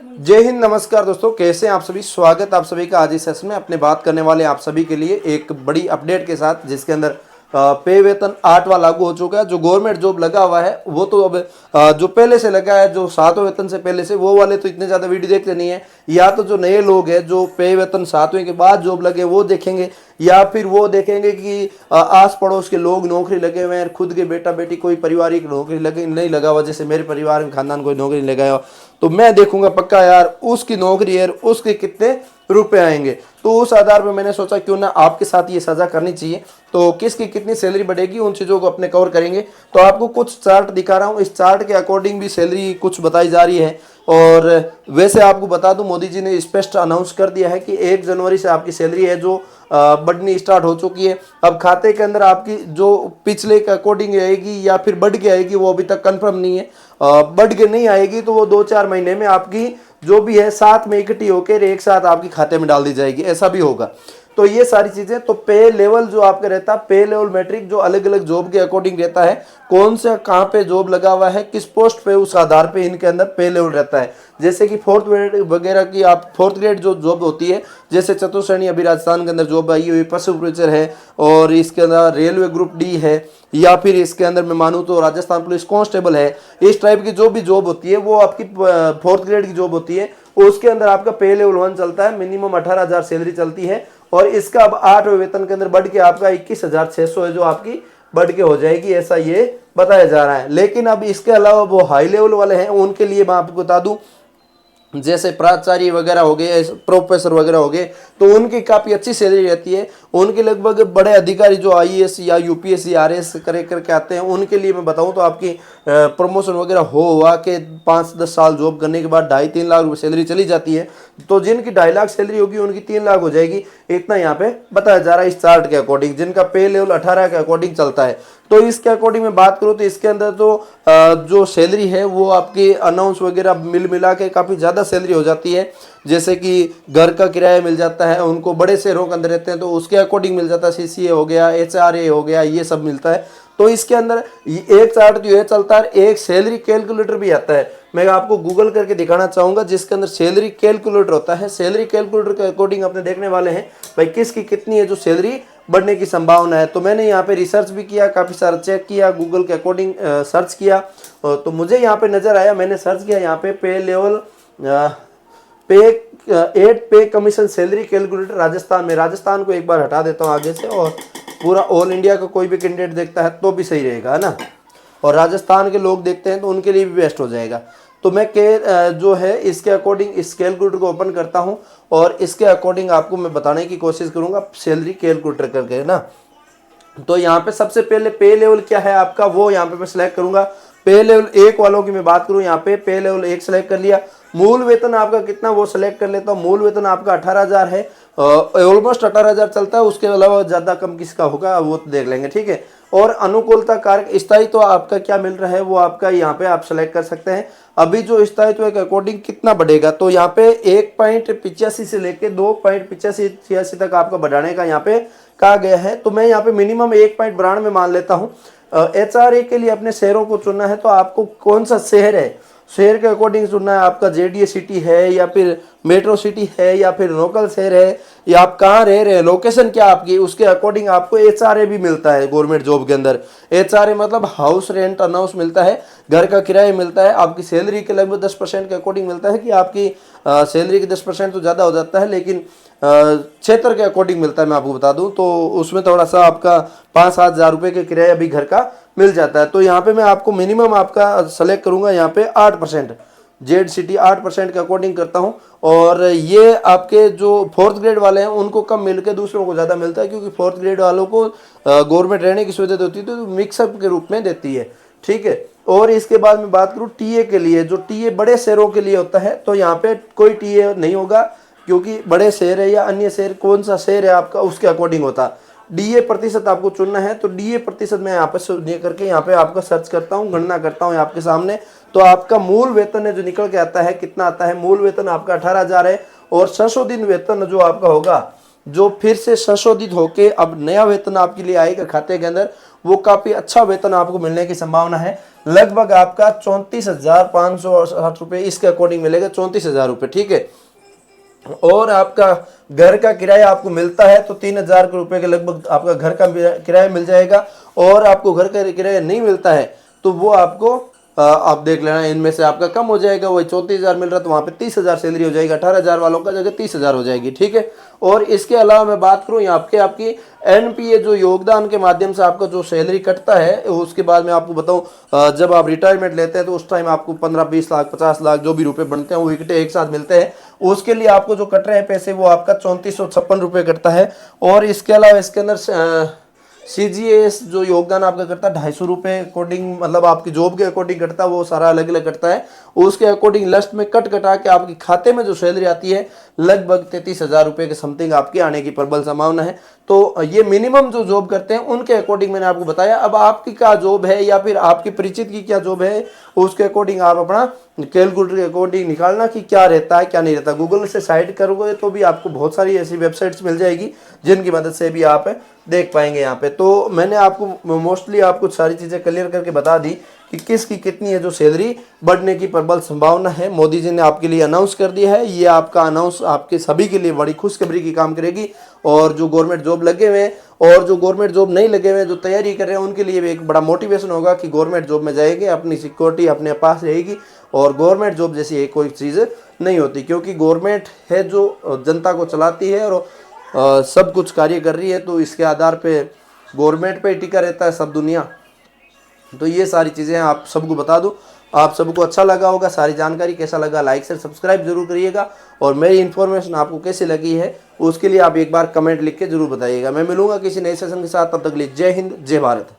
जय हिंद, नमस्कार दोस्तों, कैसे हैं आप सभी। स्वागत आप सभी का आज इस सेशन में। अपने बात करने वाले आप सभी के लिए एक बड़ी अपडेट के साथ, जिसके अंदर पे वेतन 8वां लागू हो चुका है। जो गवर्नमेंट जॉब लगा हुआ है वो तो अब जो पहले से लगा है, जो 7वें वेतन से पहले से, वो वाले तो इतने ज़्यादा वीडियो देखते नहीं है। या तो जो नए लोग हैं जो पे वेतन 7वें के बाद जॉब लगे वो देखेंगे, या फिर वो देखेंगे कि आस पड़ोस के लोग नौकरी लगे हुए हैं, खुद के बेटा बेटी कोई पारिवारिक नौकरी लगे नहीं लगा हुआ, जैसे मेरे परिवार में खानदान कोई नौकरी नहीं लगाया, तो मैं देखूंगा पक्का यार उसकी नौकरी है, उसके कितने रुपए आएंगे। तो उस आधार पर मैंने सोचा क्यों ना आपके साथ ये साझा करनी चाहिए। तो किसकी कितनी सैलरी बढ़ेगी उन चीज़ों को अपने कवर करेंगे। तो आपको कुछ चार्ट दिखा रहा हूँ, इस चार्ट के अकॉर्डिंग भी सैलरी कुछ बताई जा रही है। और वैसे आपको बता दूं, मोदी जी ने स्पष्ट अनाउंस कर दिया है कि 1 जनवरी से आपकी सैलरी है जो बढ़नी स्टार्ट हो चुकी है। अब खाते के अंदर आपकी जो पिछले के अकॉर्डिंग आएगी या फिर बढ़ के आएगी वो अभी तक कंफर्म नहीं है। बढ़ के नहीं आएगी तो वो 2-4 महीने में आपकी जो भी है साथ में इकट्ठी होकर एक साथ आपके खाते में डाल दी जाएगी, ऐसा भी होगा। तो ये सारी चीजें, तो पे लेवल जो आपका रहता है, पे लेवल मैट्रिक जो अलग अलग जॉब के अकॉर्डिंग रहता है, कौन सा कहाँ पे जॉब लगा हुआ है, किस पोस्ट पे, उस आधार पे इनके अंदर पे लेवल रहता है। जैसे कि 4th ग्रेड वगैरह की, आप 4th ग्रेड जो जॉब होती है, जैसे चतुर्श्रेणी अभी राजस्थान के अंदर जॉब आई हुई पशु प्रोचर है, और इसके अंदर रेलवे ग्रुप डी है, या फिर इसके अंदर मैं मानूँ तो राजस्थान पुलिस कांस्टेबल है। इस टाइप की जो भी जॉब होती है वो आपकी 4th ग्रेड की जॉब होती है। उसके अंदर आपका पे लेवल 1 चलता है, मिनिमम 18,000 सैलरी चलती है। और इसका अब 8वें वेतन के अंदर बढ़ के आपका 21,600 है जो आपकी बढ़ के हो जाएगी, ऐसा ये बताया जा रहा है। लेकिन अब इसके अलावा वो हाई लेवल वाले हैं, उनके लिए मैं आपको बता दूं, जैसे प्राचार्य वगैरह हो गए, प्रोफेसर वगैरह हो गए, तो उनकी काफ़ी अच्छी सैलरी रहती है। उनके लगभग बड़े अधिकारी जो आईएएस या यूपीएससी आरएएस करके आते हैं, उनके लिए मैं बताऊं तो आपकी प्रमोशन वगैरह हुआ के 5-10 साल जॉब करने के बाद 2.5-3 लाख रुपये सैलरी चली जाती है। तो जिनकी 2.5 लाख सैलरी होगी उनकी 3 लाख हो जाएगी, इतना यहाँ पे बताया जा रहा है इस चार्ट के अकॉर्डिंग, जिनका पे लेवल 18 के अकॉर्डिंग चलता है। तो इसके अकॉर्डिंग मैं बात करूँ तो इसके अंदर तो जो सैलरी है वो आपकी अनाउंस वगैरह मिला के काफ़ी ज़्यादा सैलरी हो जाती है। जैसे कि घर का किराया मिल जाता है, उनको बड़े शहरों के अंदर रहते हैं तो उसके अकॉर्डिंग मिल जाता है, सीसीए हो गया, एचआरए हो गया, ये सब मिलता है। तो इसके अंदर एक चार्ट जो है चलता है, एक सैलरी कैलकुलेटर भी आता है। मैं आपको गूगल करके दिखाना चाहूँगा, जिसके अंदर सैलरी कैलकुलेटर होता है। सैलरी कैलकुलेटर के अकॉर्डिंग अपने देखने वाले हैं भाई किसकी कितनी है जो सैलरी बढ़ने की संभावना है। तो मैंने यहाँ पे रिसर्च भी किया, काफ़ी सारा चेक किया, गूगल के अकॉर्डिंग सर्च किया, तो मुझे यहाँ पे नज़र आया, मैंने सर्च किया यहाँ पे लेवल पे 8 पे कमीशन सैलरी कैलकुलेटर राजस्थान में। राजस्थान को एक बार हटा देता हूँ आगे से, और पूरा ऑल इंडिया का कोई भी कैंडिडेट देखता है तो भी सही रहेगा, है ना। और राजस्थान के लोग देखते हैं तो उनके लिए भी बेस्ट हो जाएगा। तो मैं जो है इसके अकॉर्डिंग इस कैलकुलेटर को ओपन करता हूं, और इसके अकॉर्डिंग आपको मैं बताने की कोशिश करूंगा सैलरी कैलकुलेटर करके ना। तो यहाँ पे सबसे पहले पे लेवल क्या है आपका, वो यहाँ पे मैं सिलेक्ट करूंगा। पे लेवल 1 वालों की मैं बात करूं, यहाँ पे लेवल 1 सेलेक्ट कर लिया। मूल वेतन आपका कितना वो सिलेक्ट कर लेता हूँ। मूल वेतन आपका 18,000 है, ऑलमोस्ट 18,000 चलता है, उसके अलावा ज़्यादा कम किसका होगा वो तो देख लेंगे, ठीक है। और अनुकूलता कारक स्थायी तो आपका क्या मिल रहा है वो आपका यहाँ पे आप सेलेक्ट कर सकते हैं। अभी जो स्थायित्व के अकॉर्डिंग कितना बढ़ेगा, तो यहाँ पे 1.85 से लेके 2.85 तक आपका बढ़ाने का यहाँ पे कहा गया है। तो मैं यहाँ पे मिनिमम 1.92 मान लेता हूँ। एचआरए के लिए अपने शहरों को चुनना है, तो आपको कौन सा शहर है, शहर के अकॉर्डिंग चुनना है। आपका जेडीए सिटी है, या फिर मेट्रो सिटी है, या फिर लोकल शहर है, या आप कहाँ रह रहे हैं, लोकेशन क्या आपकी, उसके अकॉर्डिंग आपको एचआरए भी मिलता है गवर्नमेंट जॉब के अंदर। एचआरए मतलब हाउस रेंट अनाउंस मिलता है, घर का किराया मिलता है, आपकी सैलरी के लगभग 10% के अकॉर्डिंग मिलता है। कि आपकी सैलरी की 10% तो ज़्यादा हो जाता है, लेकिन क्षेत्र के अकॉर्डिंग मिलता है। मैं आपको बता दूं तो उसमें थोड़ा सा आपका 5-7 हज़ार रुपये के किराया भी घर का मिल जाता है। तो यहाँ पे मैं आपको मिनिमम आपका सेलेक्ट करूंगा यहाँ पे 8%, जेड सिटी 8% के अकॉर्डिंग करता हूँ। और ये आपके जो 4th ग्रेड वाले हैं उनको कम मिल के दूसरों को ज़्यादा मिलता है, क्योंकि 4th ग्रेड वालों को गवर्नमेंट रहने की सुविधा देती है, तो मिक्सअप के रूप में देती है, ठीक है। और इसके बाद मैं बात करूँ टीए के लिए, जो टीए बड़े शहरों के लिए होता है, तो यहाँ पे कोई टीए नहीं होगा, क्योंकि बड़े शहर है या अन्य शहर, कौन सा शहर है आपका उसके अकॉर्डिंग होता है। डीए प्रतिशत आपको चुनना है, तो डीए प्रतिशत मैं यहाँ पे करके यहाँ पे आपका सर्च करता हूँ, गणना करता हूँ आपके सामने। तो आपका मूल वेतन है जो निकल के आता है, कितना आता है, मूल वेतन आपका 18,000 है। और संशोधित वेतन जो आपका होगा, जो फिर से संशोधित होके अब नया वेतन आपके लिए आएगा खाते के अंदर, वो काफ़ी अच्छा वेतन आपको मिलने की संभावना है। लगभग आपका 34,560 रुपये इसके अकॉर्डिंग मिलेगा, 34,000 रुपये, ठीक है। और आपका घर का किराया आपको मिलता है तो 3,000 रुपये के लगभग आपका घर का किराया मिल जाएगा। और आपको घर का किराया नहीं मिलता है तो वो आपको आप देख लेना, इनमें से आपका कम हो जाएगा। वही 34,000 मिल रहा तो वहाँ पे 30,000 सैलरी हो जाएगी, 18,000 वालों का जगह 30,000 हो जाएगी, ठीक है। और इसके अलावा मैं बात करूँ यहाँ पे आपकी एनपीए जो योगदान के माध्यम से आपका जो सैलरी कटता है, उसके बाद मैं आपको बताऊँ जब आप रिटायरमेंट लेते हैं तो उस टाइम आपको 15-20 लाख 50 लाख जो भी रुपए बनते हैं वो इकट्ठे एक साथ मिलते हैं। उसके लिए आपको जो कट रहे हैं पैसे वो आपका 3456 रुपये कटता है। और इसके अलावा इसके अंदर CGS जो योगदान आपका करता है 250 रुपये अकॉर्डिंग, मतलब आपकी जॉब के अकॉर्डिंग कटता है, वो सारा अलग अलग कटता है। उसके अकॉर्डिंग लास्ट में कटा के आपके खाते में जो सैलरी आती है लगभग 33,000 रुपये के समथिंग आपके आने की प्रबल संभावना है। तो ये मिनिमम जो जॉब करते हैं उनके अकॉर्डिंग मैंने आपको बताया। अब आपकी क्या जॉब है या फिर आपकी परिचित की क्या जॉब है, उसके अकॉर्डिंग आप अपना कैलकुलेटर के अकॉर्डिंग निकालना कि क्या रहता है क्या नहीं रहता। गूगल से साइट करोगे तो भी आपको बहुत सारी ऐसी वेबसाइट्स मिल जाएगी जिनकी मदद से भी आप देख पाएंगे यहाँ पे। तो मैंने आपको मोस्टली आपको सारी चीज़ें क्लियर करके बता दी कि किसकी कितनी है जो सैलरी बढ़ने की प्रबल संभावना है। मोदी जी ने आपके लिए अनाउंस कर दिया है, ये आपका अनाउंस आपके सभी के लिए बड़ी खुशखबरी की काम करेगी। और जो गवर्नमेंट जॉब लगे हुए हैं और जो गवर्नमेंट जॉब नहीं लगे हुए जो तैयारी कर रहे हैं उनके लिए भी एक बड़ा मोटिवेशन होगा कि गवर्नमेंट जॉब में जाएंगे, अपनी सिक्योरिटी अपने पास रहेगी। और गवर्नमेंट जॉब जैसी एक कोई चीज़ नहीं होती, क्योंकि गवर्नमेंट है जो जनता को चलाती है और सब कुछ कार्य कर रही है, तो इसके आधार पे गवर्नमेंट पे टिका रहता है सब दुनिया। तो ये सारी चीज़ें आप सबको बता दूं, आप सबको अच्छा लगा होगा। सारी जानकारी कैसा लगा लाइक से सब्सक्राइब जरूर करिएगा। और मेरी इन्फॉर्मेशन आपको कैसी लगी है उसके लिए आप एक बार कमेंट लिख के जरूर बताइएगा। मैं मिलूंगा किसी नए सेशन के साथ, तब तक के लिए जय हिंद जय भारत।